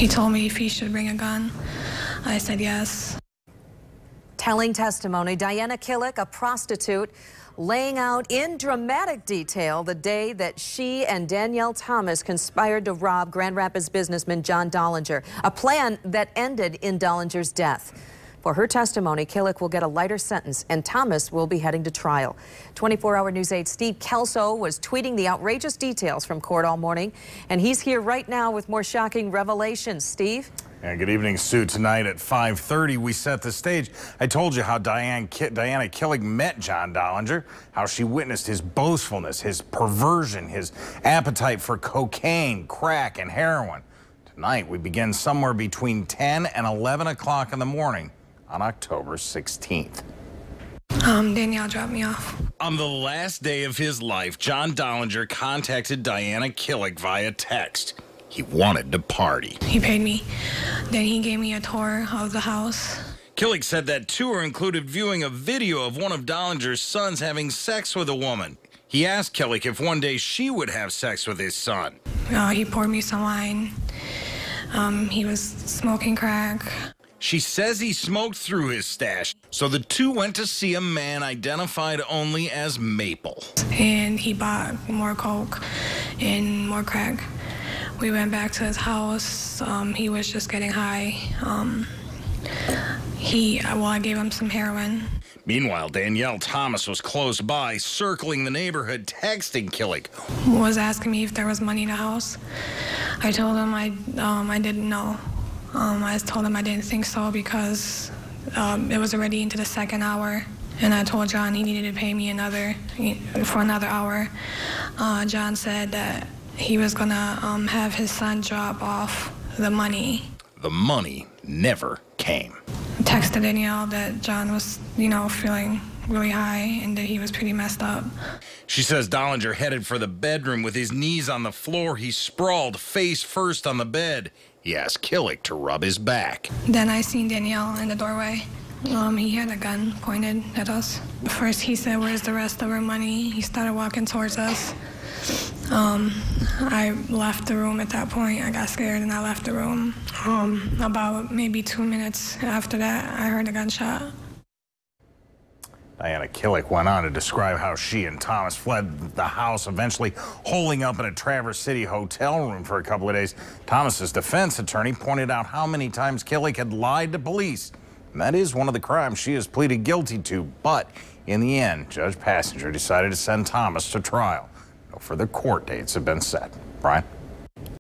He told me if he should bring a gun. I said yes. Telling testimony, Dijana Kilic, a prostitute, laying out in dramatic detail the day that she and Daynell Thomas conspired to rob Grand Rapids businessman John Dahlinger, a plan that ended in Dahlinger's death. For her testimony, Kilic will get a lighter sentence, and Thomas will be heading to trial. 24-hour News 8 Steve Kelso was tweeting the outrageous details from court all morning, and he's here right now with more shocking revelations. Steve? Yeah, good evening, Sue. Tonight at 5:30, we set the stage. I told you how Dijana Kilic met John Dahlinger, how she witnessed his boastfulness, his perversion, his appetite for cocaine, crack, and heroin. Tonight, we begin somewhere between 10 and 11 o'clock in the morning on October 16th. Daynell dropped me off. On the last day of his life, John Dahlinger contacted Dijana Kilic via text. He wanted to party. He paid me. Then he gave me a tour of the house. Kilic said that tour included viewing a video of one of Dahlinger's sons having sex with a woman. He asked Kilic if one day she would have sex with his son. He poured me some wine. He was smoking crack. She says he smoked through his stash, so the two went to see a man identified only as Maple. And he bought more coke and more crack. We went back to his house. He was just getting high. I gave him some heroin. Meanwhile, Daynell Thomas was close by, circling the neighborhood, texting Kilic. Was asking me if there was money in the house. I told him I didn't know. I told him I didn't think so because it was already into the second hour. And I told John he needed to pay me for another hour. John said that he was gonna have his son drop off the money. The money never came. I texted Daynell that John was, feeling really high and that he was pretty messed up. She says Dahlinger headed for the bedroom with his knees on the floor. He sprawled face first on the bed. He asked Kilic to rub his back. Then I seen Daynell in the doorway. He had a gun pointed at us. First he said, "Where's the rest of our money?" He started walking towards us. I left the room at that point. I got scared and I left the room. About maybe 2 minutes after that, I heard a gunshot. Dijana Kilic went on to describe how she and Thomas fled the house, eventually holding up in a Traverse City hotel room for a couple of days. Thomas's defense attorney pointed out how many times Kilic had lied to police. And that is one of the crimes she has pleaded guilty to. But in the end, Judge Passenger decided to send Thomas to trial. No further court dates have been set. Brian?